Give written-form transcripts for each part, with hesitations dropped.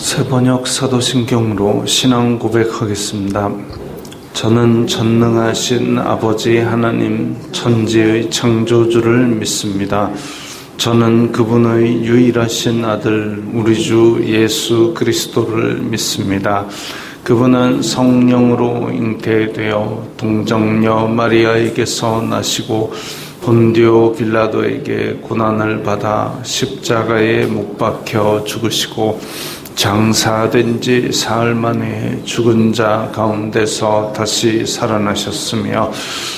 새번역 사도신경으로 신앙 고백하겠습니다. 저는 전능하신 아버지 하나님 천지의 창조주를 믿습니다. 저는 그분의 유일하신 아들 우리 주 예수 그리스도를 믿습니다. 그분은 성령으로 잉태되어 동정녀 마리아에게서 나시고 본디오 빌라도에게 고난을 받아 십자가에 못 박혀 죽으시고 장사된 지 사흘 만에 죽은 자 가운데서 다시 살아나셨으며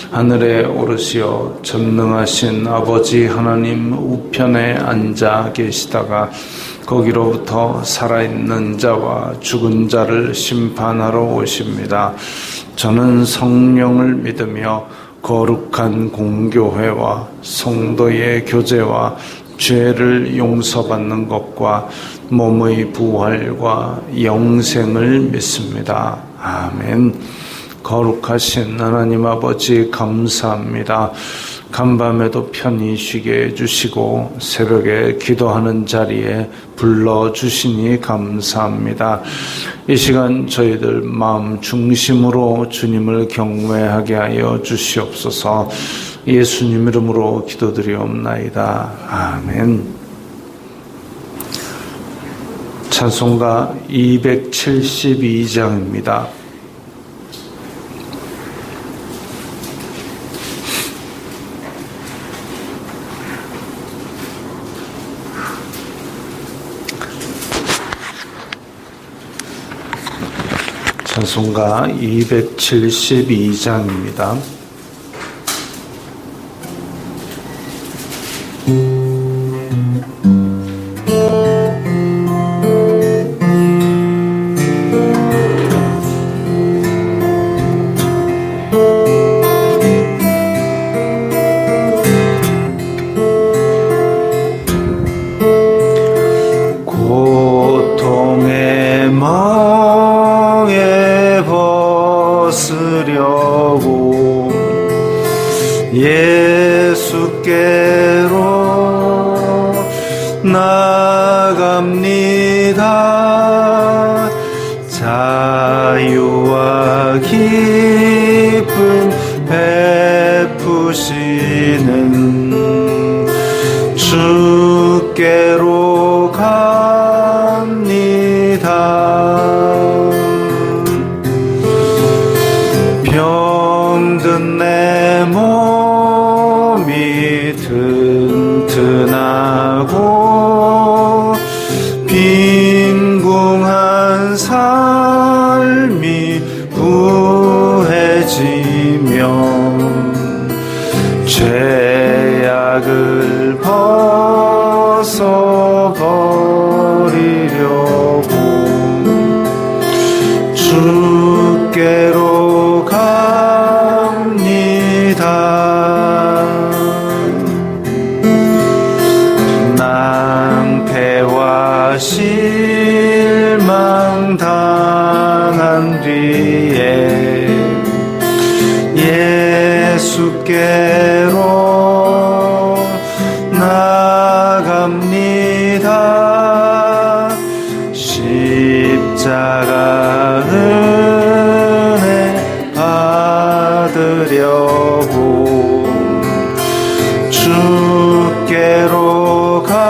하늘에 오르시어 전능하신 아버지 하나님 우편에 앉아 계시다가 거기로부터 살아있는 자와 죽은 자를 심판하러 오십니다. 저는 성령을 믿으며 거룩한 공교회와 성도의 교제와 죄를 용서받는 것과 몸의 부활과 영생을 믿습니다. 아멘. 거룩하신 하나님 아버지 감사합니다. 간밤에도 편히 쉬게 해주시고 새벽에 기도하는 자리에 불러주시니 감사합니다. 이 시간 저희들 마음 중심으로 주님을 경외하게 하여 주시옵소서. 예수님 이름으로 기도드리옵나이다. 아멘. 찬송가 272장입니다. 찬송가 272장입니다. 고통의 멍에 벗으려고 예수께로 나갑니다. 자유와 기쁨 베푸시는 주께로 갑니다. 병든 내 몸이 튼튼하고 빈궁한 삶이 부해지며 죄악을 벗어버리려고 주께로 갑니다. 낭패와 실망 당한 뒤에 예수께로 나갑니다. 십자가 은혜 받으려고 주께로 갑니다.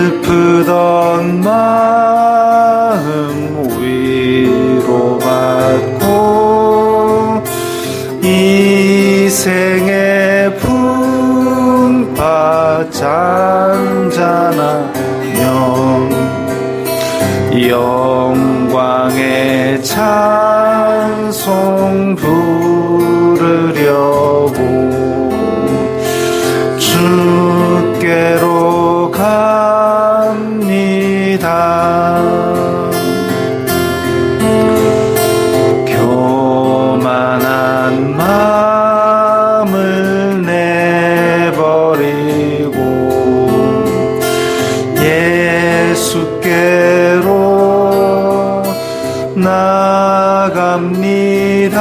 슬프던 마음 위로받고 이 생의 풍파 잔잔하며 영광의 찬송 부르려고 주께로 갑니다. 교만한 마음을 내버리고 예수께로 나갑니다.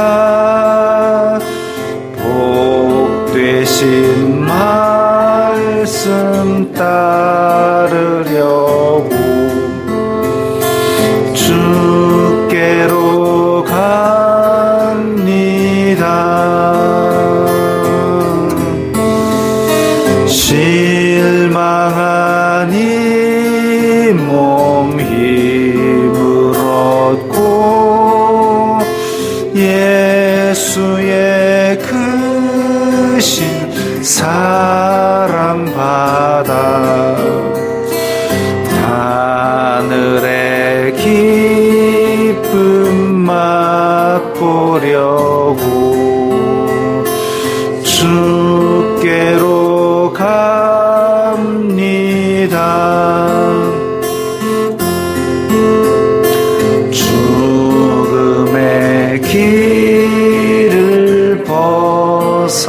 복되신 하신 말씀 따르려고 주께로 갑니다. 실망한 이 몸 힘을 얻고 예수의 크신 사랑 받아 하늘의 기쁨 맛보려고 주께로 갑니다. 죽음의 길을 벗어나서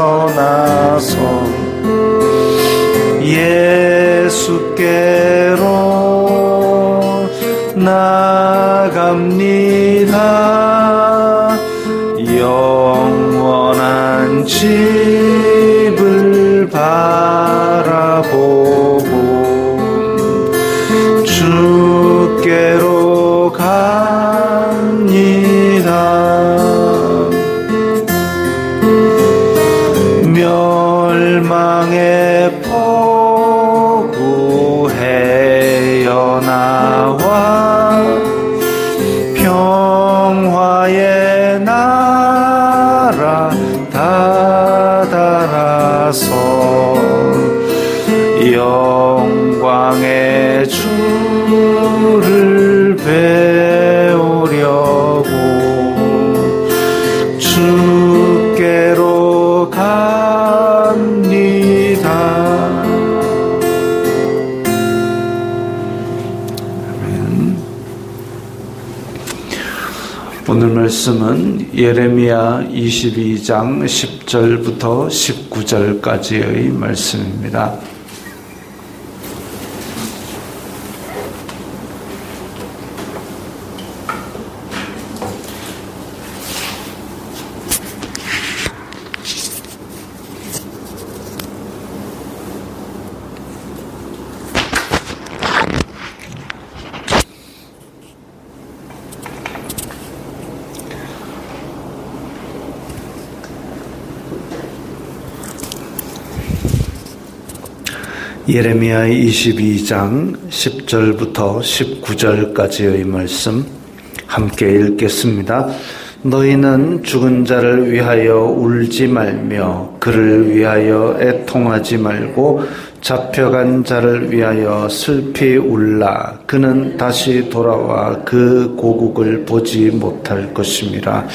예수께로 나갑니다. 영원한 집을 바라보고 주께로 갑니다. 멸망의 포구 헤어나와 평화의 나라 다다라서 영광의 주를 배우려고 주께로 갑니다. 아멘. 오늘 말씀은 예레미야 22장 10절부터 19절까지의 말씀입니다. 예레미야 22장 10절부터 19절까지의 말씀 함께 읽겠습니다. 너희는 죽은 자를 위하여 울지 말며 그를 위하여 애통하지 말고 잡혀간 자를 위하여 슬피 울라. 그는 다시 돌아와 그 고국을 보지 못할 것임이라.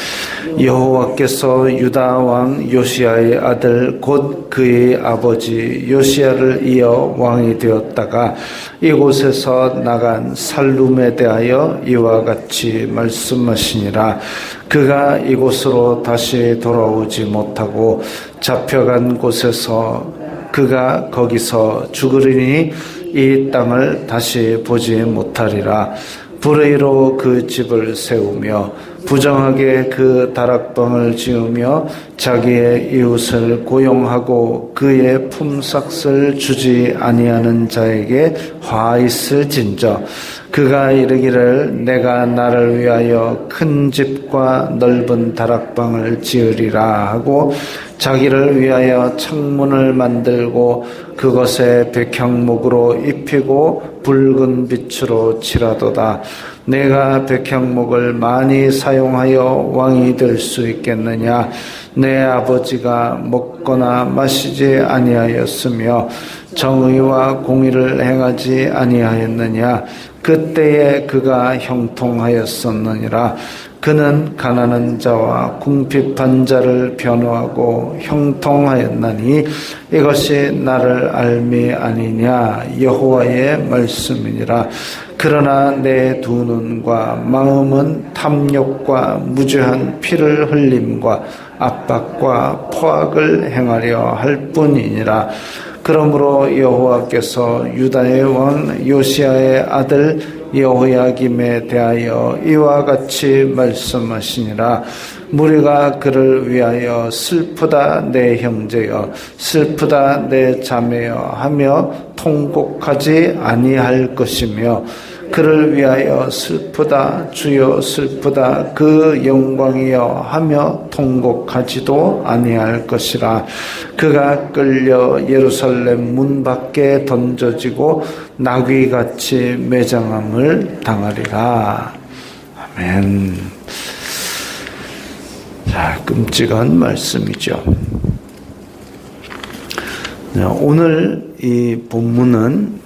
여호와께서 유다 왕 요시야의 아들 곧 그의 아버지 요시야를 이어 왕이 되었다가 이곳에서 나간 살룸에 대하여 이와 같이 말씀하시니라. 그가 이곳으로 다시 돌아오지 못하고 잡혀간 곳에서 그가 거기서 죽으리니 이 땅을 다시 보지 못하리라. 불의로 그 집을 세우며 부정하게 그 다락방을 지으며 자기의 이웃을 고용하고 그의 품삯을 주지 아니하는 자에게 화 있을진저 그가 이르기를 내가 나를 위하여 큰 집과 넓은 다락방을 지으리라 하고 자기를 위하여 창문을 만들고 그것에 백향목으로 입히고 붉은 빛으로 칠하도다. 내가 백향목을 많이 사용하여 왕이 될 수 있겠느냐? 내 아버지가 먹거나 마시지 아니하였으며 정의와 공의를 행하지 아니하였느냐? 그때에 그가 형통하였었느니라. 그는 가난한 자와 궁핍한 자를 변호하고 형통하였나니 이것이 나를 알미 아니냐 여호와의 말씀이니라. 그러나 내 두 눈과 마음은 탐욕과 무죄한 피를 흘림과 압박과 포악을 행하려 할 뿐이니라. 그러므로 여호와께서 유다의 왕 요시야의 아들 여호야김에 대하여 이와 같이 말씀하시니라. 무리가 그를 위하여 슬프다 내 형제여, 슬프다 내 자매여 하며 통곡하지 아니할 것이며, 그를 위하여 슬프다 주여 슬프다 그 영광이여 하며 통곡하지도 아니할 것이라. 그가 끌려 예루살렘 문 밖에 던져지고 나귀같이 매장함을 당하리라. 아멘. 자, 끔찍한 말씀이죠. 오늘 이 본문은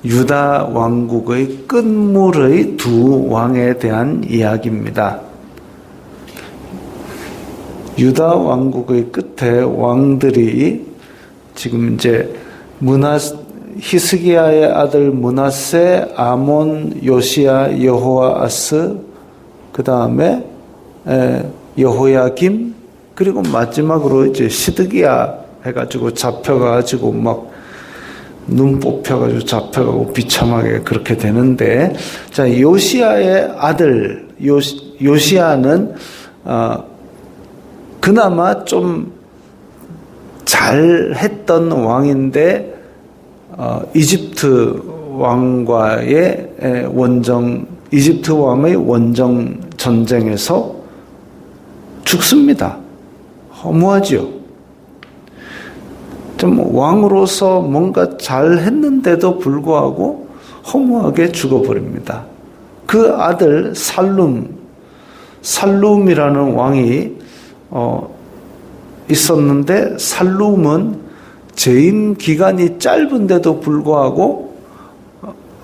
유다 왕국의 끝물의 두 왕에 대한 이야기입니다. 유다 왕국의 끝에 왕들이 지금 이제 히스기야의 아들 므낫세, 아몬, 요시야, 여호아스, 그 다음에 여호야김, 그리고 마지막으로 이제 시드기야 해가지고 잡혀가지고 막 눈 뽑혀가지고 잡혀가고 비참하게 그렇게 되는데, 자, 요시야의 아들 요시야는 그나마 좀 잘했던 왕인데 이집트 왕의 원정 전쟁에서 죽습니다. 허무하죠. 좀 왕으로서 뭔가 잘했는데도 불구하고 허무하게 죽어버립니다. 그 아들 살룸이라는 왕이 있었는데, 살룸은 재임 기간이 짧은데도 불구하고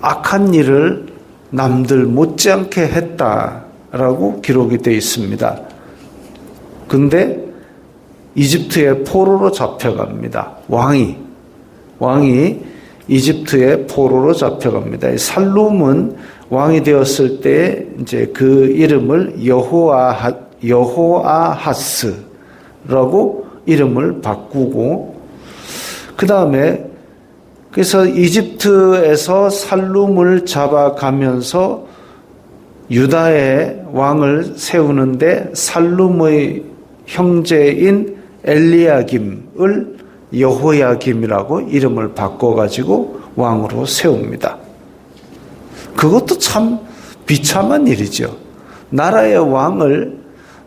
악한 일을 남들 못지않게 했다라고 기록이 되어 있습니다. 근데 이집트의 포로로 잡혀갑니다. 왕이 이집트의 포로로 잡혀갑니다. 살룸은 왕이 되었을 때 이제 그 이름을 여호아하스라고 이름을 바꾸고, 그 다음에 그래서 이집트에서 살룸을 잡아가면서 유다의 왕을 세우는데, 살룸의 형제인 엘리야김을 여호야김이라고 이름을 바꿔가지고 왕으로 세웁니다. 그것도 참 비참한 일이죠. 나라의 왕을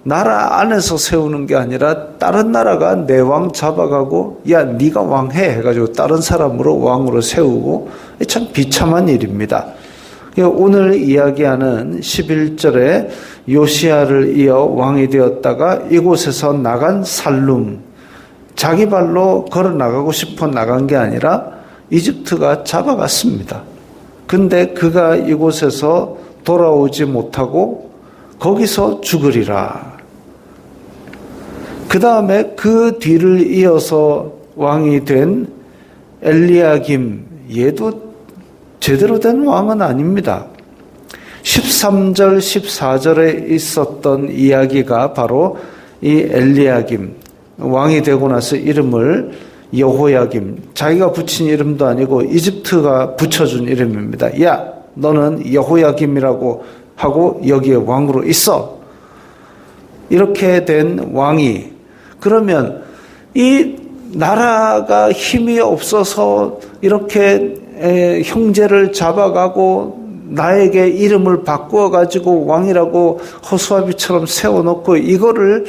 나라 안에서 세우는 게 아니라 다른 나라가 내 왕 잡아가고 야 네가 왕해 해가지고 다른 사람으로 왕으로 세우고, 참 비참한 일입니다. 오늘 이야기하는 11절에 요시야를 이어 왕이 되었다가 이곳에서 나간 살룸, 자기 발로 걸어 나가고 싶어 나간 게 아니라 이집트가 잡아갔습니다. 근데 그가 이곳에서 돌아오지 못하고 거기서 죽으리라. 그 다음에 그 뒤를 이어서 왕이 된 엘리야김, 얘도 제대로 된 왕은 아닙니다. 13절, 14절에 있었던 이야기가 바로 이 엘리야김, 왕이 되고 나서 이름을 여호야김, 자기가 붙인 이름도 아니고 이집트가 붙여준 이름입니다. 야, 너는 여호야김이라고 하고 여기에 왕으로 있어. 이렇게 된 왕이, 그러면 이 나라가 힘이 없어서 이렇게 형제를 잡아가고 나에게 이름을 바꾸어가지고 왕이라고 허수아비처럼 세워놓고 이거를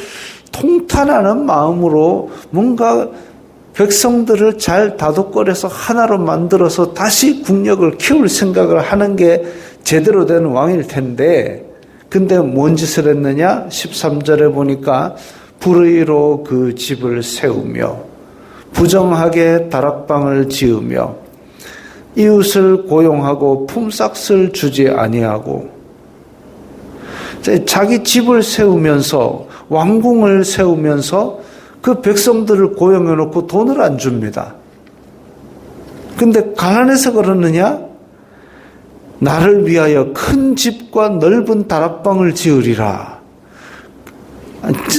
통탄하는 마음으로 뭔가 백성들을 잘 다독거려서 하나로 만들어서 다시 국력을 키울 생각을 하는 게 제대로 된 왕일 텐데, 근데 뭔 짓을 했느냐? 13절에 보니까 불의로 그 집을 세우며 부정하게 다락방을 지으며 이웃을 고용하고 품삯을 주지 아니하고, 자기 집을 세우면서 왕궁을 세우면서 그 백성들을 고용해 놓고 돈을 안 줍니다. 근데 가난해서 그러느냐? 나를 위하여 큰 집과 넓은 다락방을 지으리라.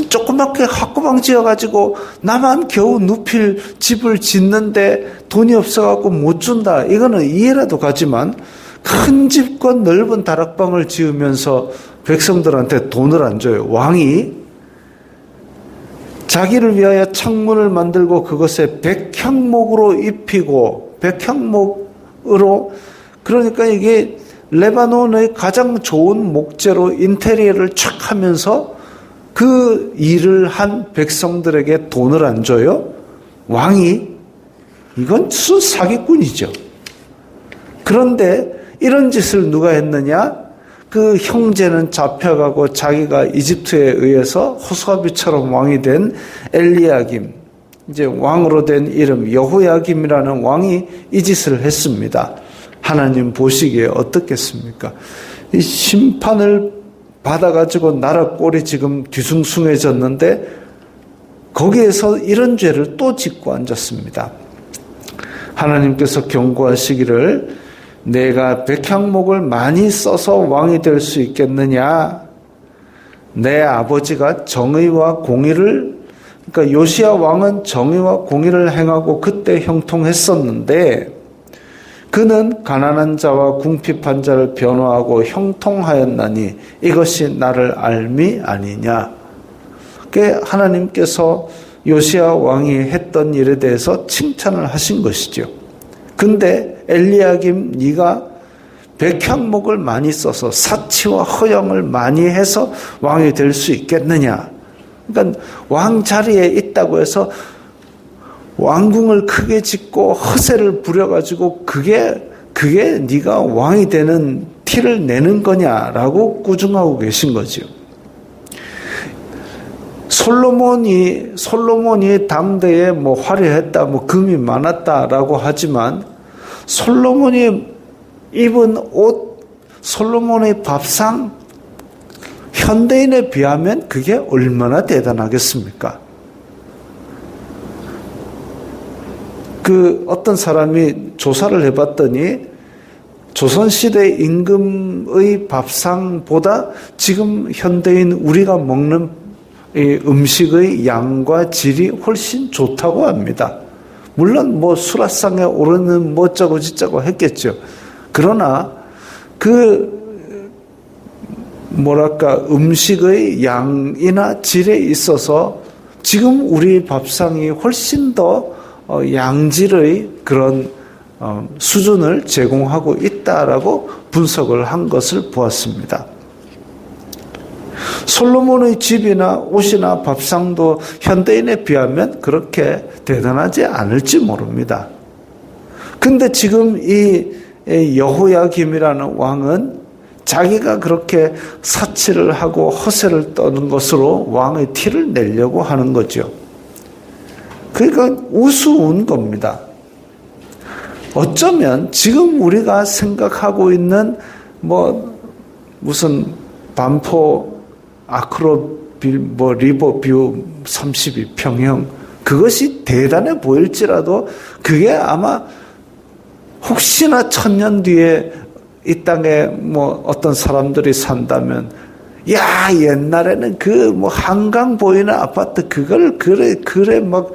조그만 창밖에 학구방 지어가지고 나만 겨우 눕힐 집을 짓는데 돈이 없어갖고 못 준다. 이거는 이해라도 가지만 큰 집과 넓은 다락방을 지으면서 백성들한테 돈을 안 줘요. 왕이 자기를 위하여 창문을 만들고 그것에 백향목으로 입히고, 백향목으로, 그러니까 이게 레바논의 가장 좋은 목재로 인테리어를 촥 하면서 그 일을 한 백성들에게 돈을 안 줘요? 왕이? 이건 사기꾼이죠. 그런데 이런 짓을 누가 했느냐? 그 형제는 잡혀가고 자기가 이집트에 의해서 호수아비처럼 왕이 된 엘리야김, 이제 왕으로 된 이름 여호야김이라는 왕이 이 짓을 했습니다. 하나님 보시기에 어떻겠습니까? 이 심판을 받아가지고 나라 꼴이 지금 뒤숭숭해졌는데 거기에서 이런 죄를 또 짓고 앉았습니다. 하나님께서 경고하시기를 내가 백향목을 많이 써서 왕이 될 수 있겠느냐? 내 아버지가 정의와 공의를, 그러니까 요시야 왕은 정의와 공의를 행하고 그때 형통했었는데 그는 가난한 자와 궁핍한 자를 변호하고 형통하였나니 이것이 나를 알미 아니냐. 그게 하나님께서 요시야 왕이 했던 일에 대해서 칭찬을 하신 것이죠. 근데 엘리야김 네가 백향목을 많이 써서 사치와 허영을 많이 해서 왕이 될 수 있겠느냐. 그러니까 왕 자리에 있다고 해서 왕궁을 크게 짓고 허세를 부려가지고 그게 네가 왕이 되는 티를 내는 거냐라고 꾸중하고 계신 거죠. 솔로몬이 당대에 뭐 화려했다, 뭐 금이 많았다라고 하지만 솔로몬이 입은 옷, 솔로몬의 밥상, 현대인에 비하면 그게 얼마나 대단하겠습니까? 그 어떤 사람이 조사를 해봤더니 조선시대 임금의 밥상보다 지금 현대인 우리가 먹는 이 음식의 양과 질이 훨씬 좋다고 합니다. 물론 뭐 수라상에 오르는 뭐 어쩌고 저쩌고 했겠죠. 그러나 음식의 양이나 질에 있어서 지금 우리 밥상이 훨씬 더 양질의 그런 수준을 제공하고 있다라고 분석을 한 것을 보았습니다. 솔로몬의 집이나 옷이나 밥상도 현대인에 비하면 그렇게 대단하지 않을지 모릅니다. 근데 지금 이 여호야김이라는 왕은 자기가 그렇게 사치를 하고 허세를 떠는 것으로 왕의 티를 내려고 하는 거죠. 그러니까 우스운 겁니다. 어쩌면 지금 우리가 생각하고 있는 무슨 반포 아크로빌 리버뷰 32평형 그것이 대단해 보일지라도 그게 아마 혹시나 1000년 뒤에 이 땅에 어떤 사람들이 산다면 야 옛날에는 한강 보이는 아파트 그걸 그래 막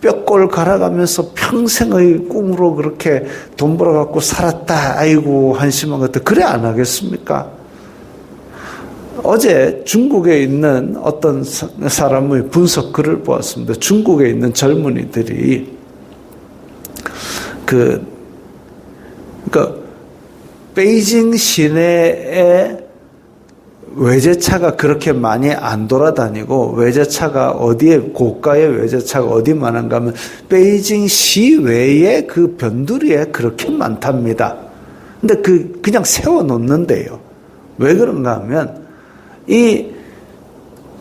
뼈골 갈아가면서 평생의 꿈으로 그렇게 돈 벌어갖고 살았다. 아이고 한심한 것들 그래 안 하겠습니까? 어제 중국에 있는 어떤 사람의 분석 글을 보았습니다. 중국에 있는 젊은이들이 그러니까 베이징 시내에 외제차가 그렇게 많이 안 돌아다니고 외제차가 어디에 고가의 외제차가 어디만한가 하면 베이징 시외에 그 변두리에 그렇게 많답니다. 근데 그냥 세워 놓는데요. 왜 그런가 하면 이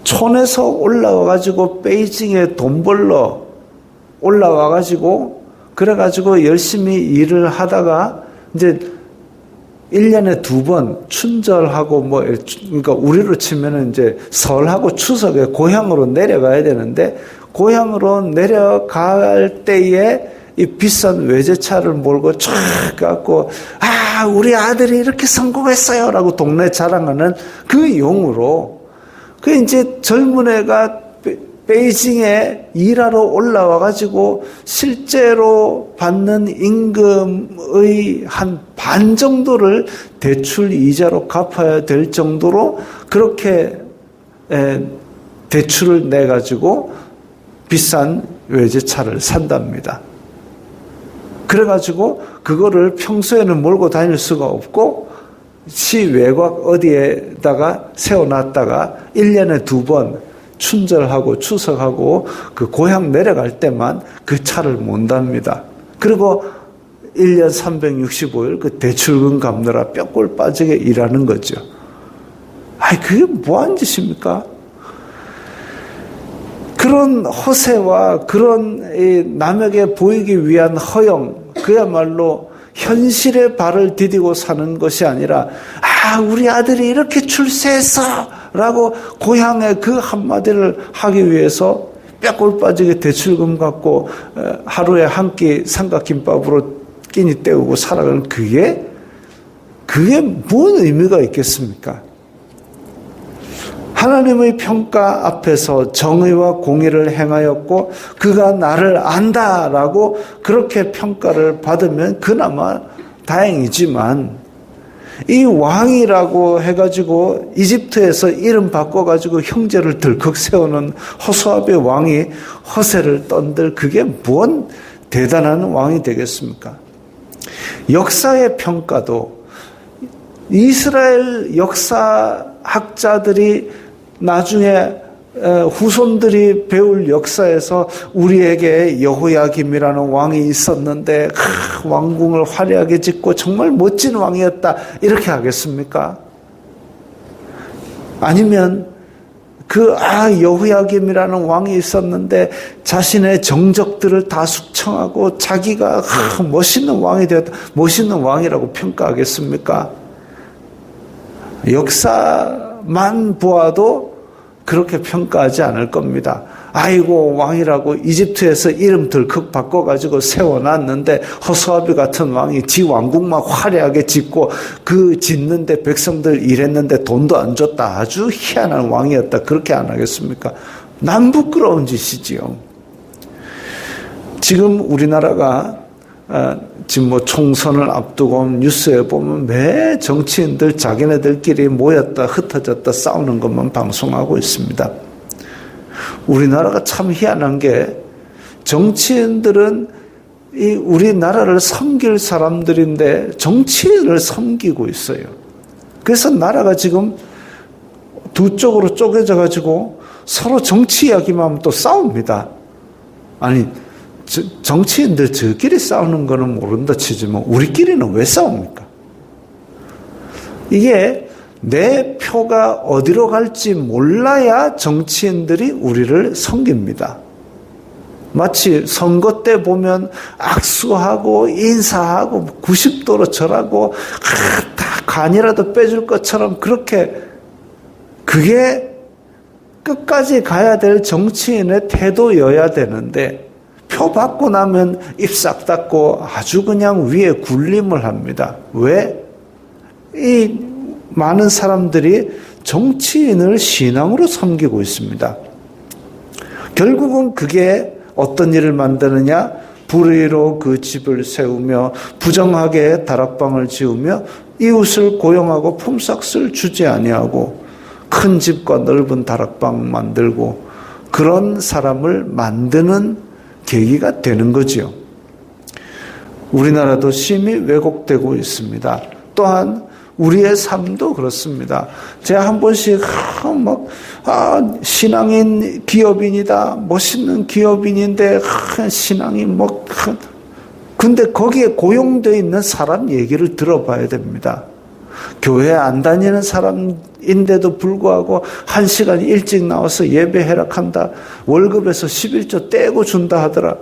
촌에서 올라와 가지고 베이징에 돈 벌러 올라와 가지고 그래-가지고 열심히 일을 하다가 이제 1년에 2번 춘절하고 그러니까 우리로 치면은 이제 설하고 추석에 고향으로 내려가야 되는데 고향으로 내려갈 때에 이 비싼 외제차를 몰고 쫙 갖고 우리 아들이 이렇게 성공했어요라고 동네 자랑하는 그 용으로 그 이제 젊은 애가 베이징에 일하러 올라와 가지고 실제로 받는 임금의 한 반 정도를 대출 이자로 갚아야 될 정도로 그렇게 대출을 내 가지고 비싼 외제차를 산답니다. 그래 가지고 그거를 평소에는 몰고 다닐 수가 없고 시 외곽 어디에다가 세워놨다가 1년에 2번 춘절하고 추석하고 그 고향 내려갈 때만 그 차를 몬답니다. 그리고 1년 365일 그 대출금 갚느라 뼈골 빠지게 일하는 거죠. 아이, 그게 뭐한 짓입니까? 그런 허세와 그런 남에게 보이기 위한 허영, 그야말로 현실에 발을 디디고 사는 것이 아니라, 우리 아들이 이렇게 출세했어! 라고 고향의 그 한마디를 하기 위해서 뼈골 빠지게 대출금 갖고 하루에 한 끼 삼각김밥으로 끼니 때우고 살아가는 그게 뭔 의미가 있겠습니까? 하나님의 평가 앞에서 정의와 공의를 행하였고 그가 나를 안다라고 그렇게 평가를 받으면 그나마 다행이지만, 이 왕이라고 해가지고 이집트에서 이름 바꿔가지고 형제를 덜컥 세우는 호소압의 왕이 허세를 떤들 그게 뭔 대단한 왕이 되겠습니까? 역사의 평가도 이스라엘 역사학자들이 나중에 후손들이 배울 역사에서 우리에게 여호야김이라는 왕이 있었는데 왕궁을 화려하게 짓고 정말 멋진 왕이었다 이렇게 하겠습니까? 아니면 여호야김이라는 왕이 있었는데 자신의 정적들을 다 숙청하고 자기가 멋있는 왕이 되었다, 멋있는 왕이라고 평가하겠습니까? 역사만 보아도 그렇게 평가하지 않을 겁니다. 아이고, 왕이라고 이집트에서 이름 덜컥 바꿔가지고 세워놨는데 허수아비 같은 왕이 지 왕국만 화려하게 짓고 그 짓는데 백성들 일했는데 돈도 안 줬다. 아주 희한한 왕이었다. 그렇게 안 하겠습니까? 남 부끄러운 짓이지요. 지금 우리나라가 지금 총선을 앞두고 뉴스에 보면 매 정치인들 자기네들끼리 모였다 흩어졌다 싸우는 것만 방송하고 있습니다. 우리나라가 참 희한한 게 정치인들은 이 우리나라를 섬길 사람들인데 정치인을 섬기고 있어요. 그래서 나라가 지금 두 쪽으로 쪼개져 가지고 서로 정치 이야기만 하면 또 싸웁니다. 아니, 정치인들 저끼리 싸우는 거는 모른다 치지 뭐 우리끼리는 왜 싸웁니까? 이게 내 표가 어디로 갈지 몰라야 정치인들이 우리를 섬깁니다. 마치 선거 때 보면 악수하고 인사하고 90도로 절하고 다 간이라도 빼줄 것처럼 그렇게, 그게 끝까지 가야 될 정치인의 태도여야 되는데 표 받고 나면 입 싹 닫고 아주 그냥 위에 군림을 합니다. 왜? 이 많은 사람들이 정치인을 신앙으로 섬기고 있습니다. 결국은 그게 어떤 일을 만드느냐? 불의로 그 집을 세우며 부정하게 다락방을 지으며 이웃을 고용하고 품삯을 주지 아니하고 큰 집과 넓은 다락방 만들고 그런 사람을 만드는 계기가 되는 거지요. 우리나라도 심히 왜곡되고 있습니다. 또한 우리의 삶도 그렇습니다. 제가 한 번씩 신앙인 기업인이다, 멋있는 기업인인데 신앙이 근데 거기에 고용되어 있는 사람 얘기를 들어봐야 됩니다. 교회 안 다니는 사람인데도 불구하고 1시간 일찍 나와서 예배 해락한다. 월급에서 11조 떼고 준다 하더라.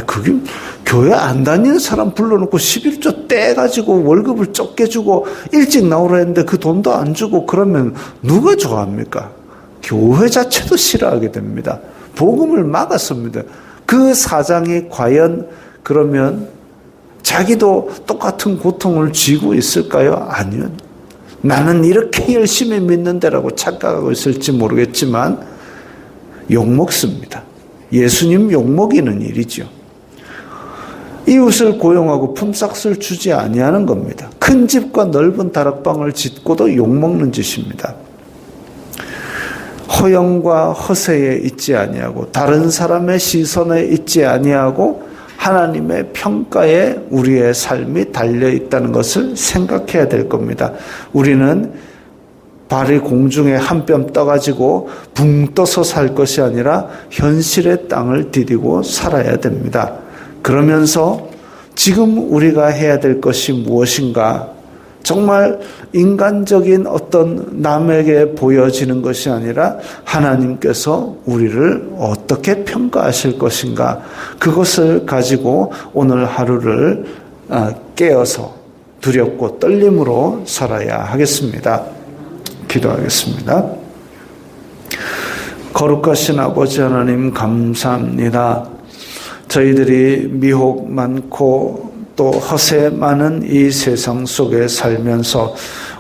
그게 교회 안 다니는 사람 불러놓고 11조 떼가지고 월급을 적게 주고 일찍 나오라 했는데 그 돈도 안 주고 그러면 누가 좋아합니까? 교회 자체도 싫어하게 됩니다. 복음을 막았습니다. 그 사장이 과연 그러면 자기도 똑같은 고통을 쥐고 있을까요? 아니요. 나는 이렇게 열심히 믿는다라고 착각하고 있을지 모르겠지만 욕먹습니다. 예수님 욕먹이는 일이죠. 이웃을 고용하고 품삯을 주지 아니하는 겁니다. 큰 집과 넓은 다락방을 짓고도 욕먹는 짓입니다. 허영과 허세에 있지 아니하고 다른 사람의 시선에 있지 아니하고 하나님의 평가에 우리의 삶이 달려 있다는 것을 생각해야 될 겁니다. 우리는 발이 공중에 한 뼘 떠가지고 붕 떠서 살 것이 아니라 현실의 땅을 디디고 살아야 됩니다. 그러면서 지금 우리가 해야 될 것이 무엇인가? 정말 인간적인 어떤 남에게 보여지는 것이 아니라 하나님께서 우리를 어떻게 평가하실 것인가? 그것을 가지고 오늘 하루를 깨어서 두렵고 떨림으로 살아야 하겠습니다. 기도하겠습니다. 거룩하신 아버지 하나님 감사합니다. 저희들이 미혹 많고 또 허세 많은 이 세상 속에 살면서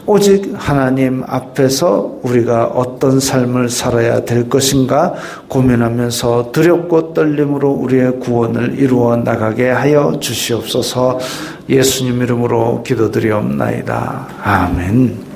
오직 하나님 앞에서 우리가 어떤 삶을 살아야 될 것인가 고민하면서 두렵고 떨림으로 우리의 구원을 이루어 나가게 하여 주시옵소서. 예수님 이름으로 기도드리옵나이다. 아멘.